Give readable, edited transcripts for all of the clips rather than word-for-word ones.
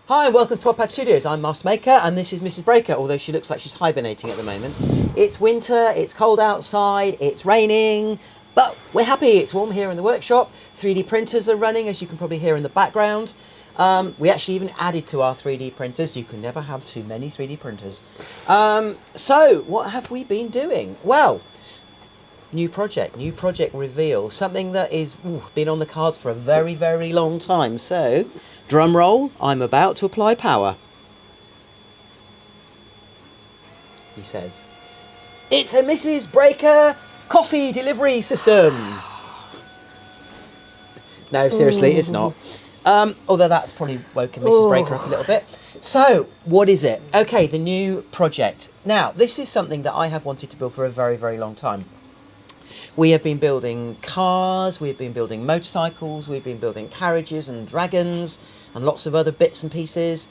Hi and welcome to Podpadstudios. I'm Master Maker and this is Mrs. Breaker, although she looks like she's hibernating at the moment. It's winter, it's cold outside, it's raining, but we're happy. It's warm here in the workshop. 3D printers are running, as you can probably hear in the background. We actually even added to our 3D printers. You can never have too many 3D printers. So what have we been doing? Well, new project reveal, something that is been on the cards for a very, very long time. So, drum roll, I'm about to apply power. He says, it's a Mrs. Breaker coffee delivery system. No, seriously, it's not. Although that's probably woken Mrs. Breaker up a little bit. So, what is it? Okay, the new project. Now, this is something that I have wanted to build for a very, very long time. We have been building cars, we've been building motorcycles, we've been building carriages and dragons and lots of other bits and pieces.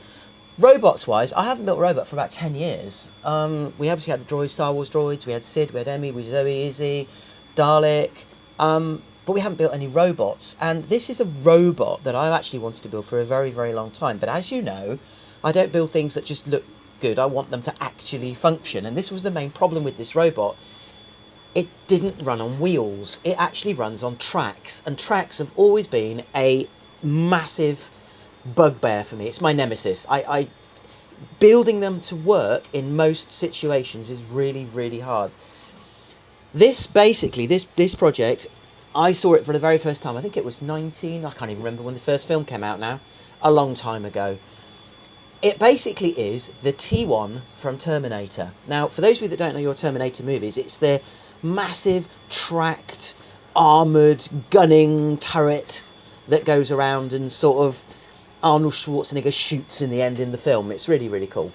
Robots-wise, I haven't built a robot for about 10 years. We obviously had the droids, Star Wars droids, we had Sid, we had Emmy, we had Zoe, Izzy, Dalek, but we haven't built any robots. And this is a robot that I actually wanted to build for a very, very long time. But as you know, I don't build things that just look good. I want them to actually function. And this was the main problem with this robot. It didn't run on wheels. It actually runs on tracks. And tracks have always been a massive bugbear for me. It's my nemesis. Building them to work in most situations is really, really hard. This project, I saw it for the very first time. I think it was I can't even remember when the first film came out now. A long time ago. It basically is the T-1 from Terminator. Now, for those of you that don't know your Terminator movies, it's the massive tracked armoured gunning turret that goes around and sort of Arnold Schwarzenegger shoots in the end in the film. It's really, really cool.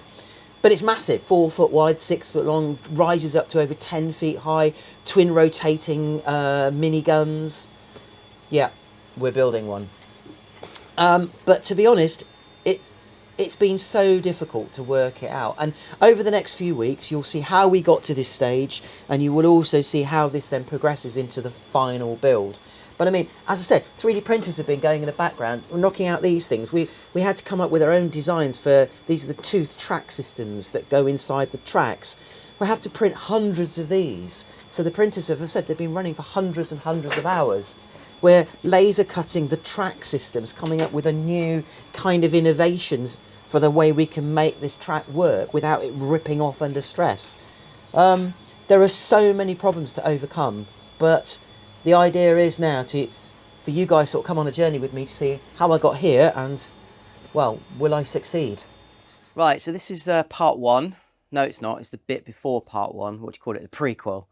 But it's massive, 4 foot wide, 6 foot long, rises up to over 10 feet high, twin rotating miniguns. Yeah, we're building one. But to be honest, it's been so difficult to work it out. And over the next few weeks, you'll see how we got to this stage, and you will also see how this then progresses into the final build. But I mean, as I said, 3D printers have been going in the background, knocking out these things. We had to come up with our own designs for, these are the tooth track systems that go inside the tracks. We have to print hundreds of these. So the printers, as I said, they've been running for hundreds and hundreds of hours. We're laser cutting the track systems, coming up with a new kind of innovations for the way we can make this track work without it ripping off under stress. There are so many problems to overcome, but the idea is now for you guys to sort of come on a journey with me to see how I got here and, well, will I succeed? Right, so this is part one. No, it's not. It's the bit before part one. What do you call it? The prequel.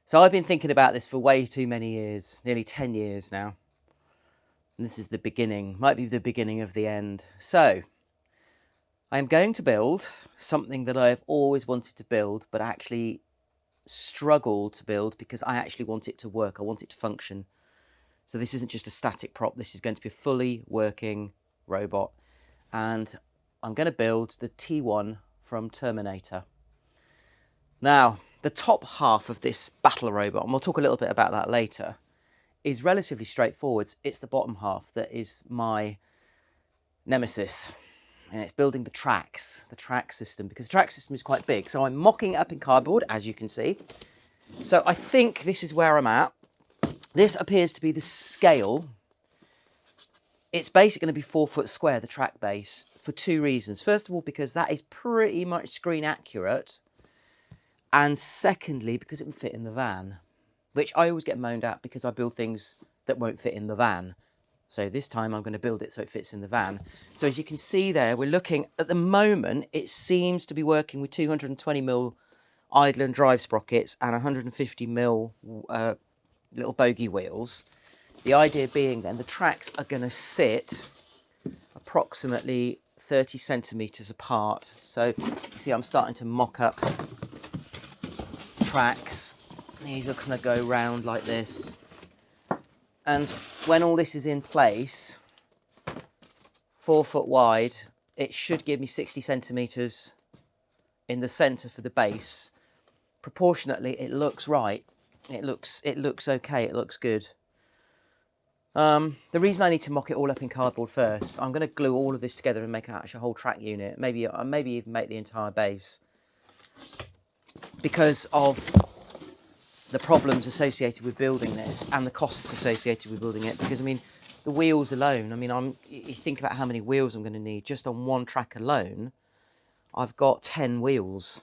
So I've been thinking about this for way too many years, nearly 10 years now. And this is the beginning, might be the beginning of the end. So I am going to build something that I've always wanted to build, but actually struggled to build because I actually want it to work. I want it to function. So this isn't just a static prop. This is going to be a fully working robot. And I'm going to build the T-1 from Terminator. Now, the top half of this battle robot, and we'll talk a little bit about that later, is relatively straightforward. It's the bottom half that is my nemesis. And it's building the track system, because the track system is quite big. So I'm mocking it up in cardboard, as you can see. So I think this is where I'm at. This appears to be the scale. It's basically going to be 4 foot square, the track base, for two reasons. First of all, because that is pretty much screen accurate. And secondly, because it will fit in the van, which I always get moaned at because I build things that won't fit in the van. So this time I'm going to build it so it fits in the van. So as you can see there, we're looking, at the moment, it seems to be working with 220mm idler and drive sprockets and 150mm little bogie wheels. The idea being then the tracks are going to sit approximately 30 centimetres apart. So you see I'm starting to mock up tracks. These are going to go round like this. And when all this is in place, 4 foot wide, it should give me 60 centimetres in the centre for the base. Proportionately, it looks right. It looks okay. It looks good. The reason I need to mock it all up in cardboard first, I'm going to glue all of this together and make an actual whole track unit. Maybe even make the entire base, because of the problems associated with building this and the costs associated with building it. Because I mean, the wheels alone. I mean, you think about how many wheels I'm going to need just on one track alone. I've got 10 wheels.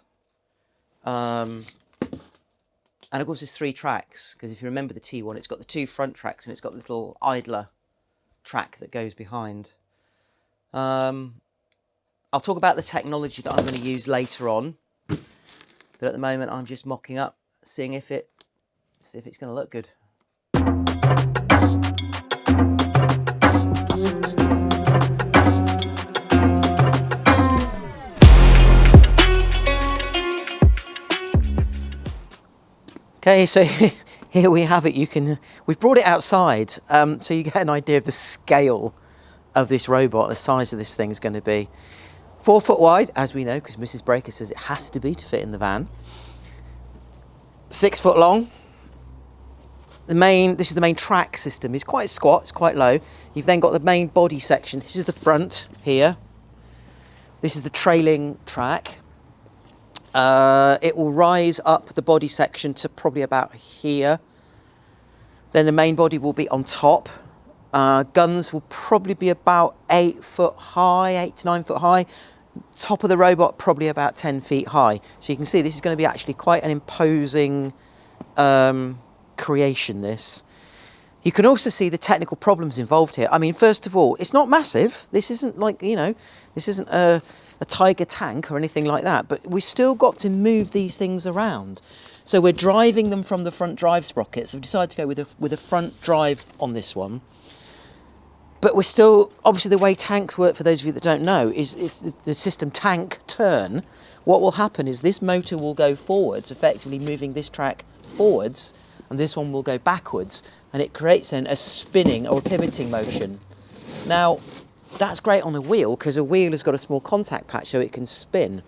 And of course there's 3 tracks, because if you remember the T1, it's got the 2 front tracks and it's got the little idler track that goes behind. I'll talk about the technology that I'm going to use later on, but at the moment I'm just mocking up, seeing if it's going to look good. Okay, so here we have it. We've brought it outside, so you get an idea of the scale of this robot, the size of this thing is going to be. 4 foot wide, as we know, because Mrs. Breaker says it has to be to fit in the van. 6 foot long. This is the main track system. It's quite squat, it's quite low. You've then got the main body section. This is the front here. This is the trailing track. It will rise up the body section to probably about here. Then the main body will be on top. Guns will probably be about 8 foot high, 8 to 9 foot high. Top of the robot probably about 10 feet high. So you can see this is going to be actually quite an imposing creation, this. You can also see the technical problems involved here. I mean, first of all, it's not massive. This isn't like, this isn't a Tiger tank or anything like that, but we still got to move these things around. So we're driving them from the front drive sprockets. We've decided to go with a front drive on this one. But we're still, obviously the way tanks work, for those of you that don't know, is the system tank turn. What will happen is this motor will go forwards, effectively moving this track forwards, and this one will go backwards, and it creates then a spinning or a pivoting motion. Now, that's great on a wheel, because a wheel has got a small contact patch so it can spin.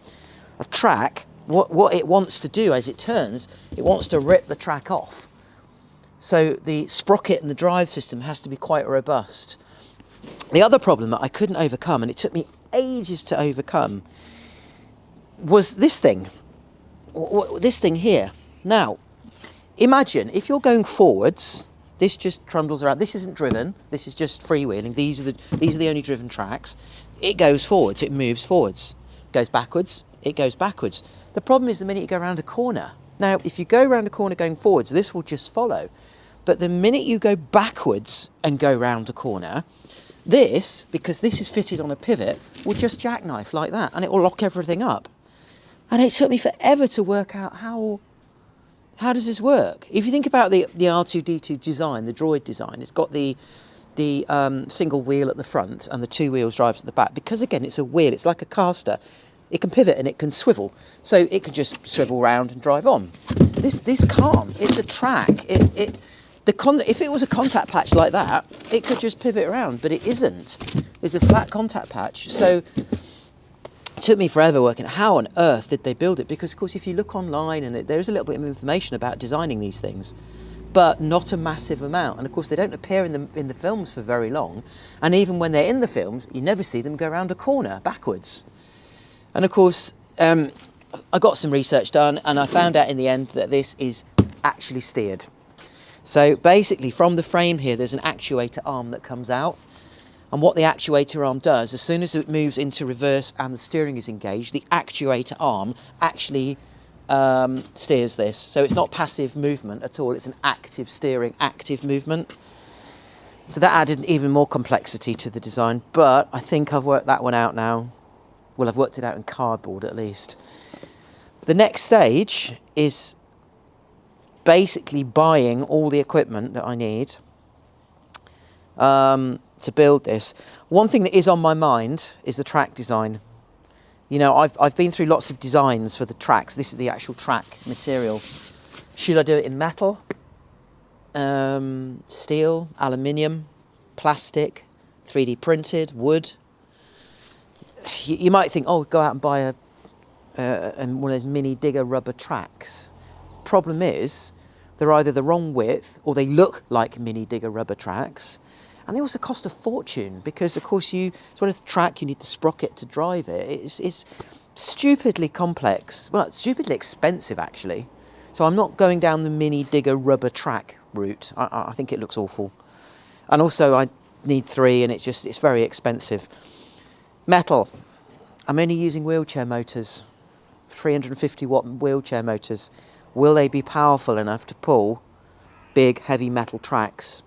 A track, what it wants to do as it turns, it wants to rip the track off. So the sprocket and the drive system has to be quite robust. The other problem that I couldn't overcome, and it took me ages to overcome, was this thing here. Now, imagine if you're going forwards, this just trundles around. This isn't driven. This is just freewheeling. These are the only driven tracks. It goes forwards. It moves forwards. Goes backwards. It goes backwards. The problem is the minute you go around a corner. Now, if you go around a corner going forwards, this will just follow. But the minute you go backwards and go round a corner, this, because this is fitted on a pivot, will just jackknife like that, and it will lock everything up. And it took me forever to work out how does this work. If you think about the R2-D2 design, the droid design, it's got the single wheel at the front and the 2 wheels drives at the back. Because again, it's a wheel, it's like a caster. It can pivot and it can swivel, so it can just swivel round and drive on. This can't. It's a track. If it was a contact patch like that, it could just pivot around, but it isn't. There's a flat contact patch. So it took me forever working out how on earth did they build it, because of course if you look online, and there is a little bit of information about designing these things, but not a massive amount. And of course they don't appear in the films for very long, and even when they're in the films, you never see them go around a corner backwards. And of course, I got some research done, and I found out in the end that this is actually steered. So basically from the frame here, there's an actuator arm that comes out. And what the actuator arm does, as soon as it moves into reverse and the steering is engaged, the actuator arm actually steers this. So it's not passive movement at all, it's an active steering, active movement. So that added even more complexity to the design, but I think I've worked that one out now. Well, I've worked it out in cardboard at least. The next stage is basically buying all the equipment that I need to build this. One thing that is on my mind is the track design. You know, I've been through lots of designs for the tracks. This is the actual track material. Should I do it in metal, steel, aluminium, plastic, 3D printed, wood? You might think, oh, go out and buy one of those mini digger rubber tracks. Problem is, they're either the wrong width or they look like mini digger rubber tracks. And they also cost a fortune because, of course, as well as the track, you need the sprocket to drive it. It's stupidly complex. Well, it's stupidly expensive, actually. So I'm not going down the mini digger rubber track route. I think it looks awful. And also, I need 3, and it's very expensive. Metal. I'm only using wheelchair motors, 350 watt wheelchair motors. Will they be powerful enough to pull big, heavy metal tracks?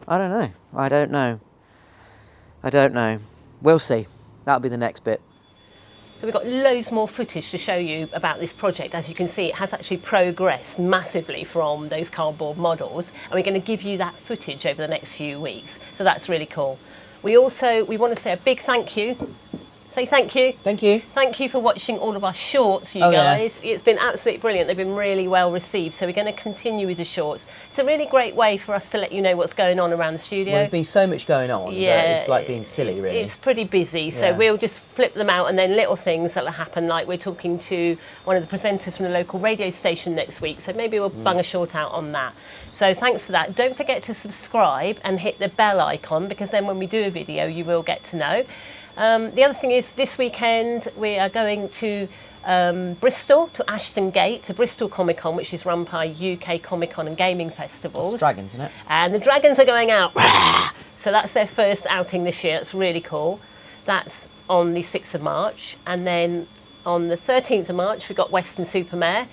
I don't know. We'll see. That'll be the next bit. So we've got loads more footage to show you about this project. As you can see, it has actually progressed massively from those cardboard models, and we're going to give you that footage over the next few weeks. So that's really cool. We want to say a big thank you. Say thank you. Thank you. Thank you for watching all of our shorts, you guys. Yeah. It's been absolutely brilliant. They've been really well received. So we're going to continue with the shorts. It's a really great way for us to let you know what's going on around the studio. Well, there's been so much going on. Yeah, it's like being silly, really. It's pretty busy. So we'll just flip them out, and then little things that'll happen, like we're talking to one of the presenters from the local radio station next week. So maybe we'll bung a short out on that. So thanks for that. Don't forget to subscribe and hit the bell icon, because then when we do a video, you will get to know. The other thing is, this weekend we are going to Bristol, to Ashton Gate, to Bristol Comic Con, which is run by UK Comic Con and Gaming Festivals. It's dragons, isn't it? And the dragons are going out. So that's their first outing this year. That's really cool. That's on the 6th of March. And then on the 13th of March, we've got Western Supermare,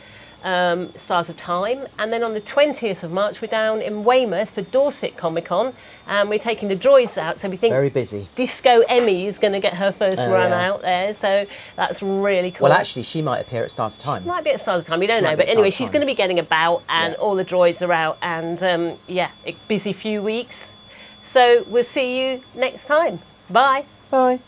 Stars of Time. And then on the 20th of March, we're down in Weymouth for Dorset Comic Con. And we're taking the droids out. So we think very busy. Disco Emmy is going to get her first run out there. So that's really cool. Well, actually, she might appear at Stars of Time. Might be at Stars of Time. We don't know. But anyway, she's going to be getting about, and all the droids are out. And a busy few weeks. So we'll see you next time. Bye. Bye.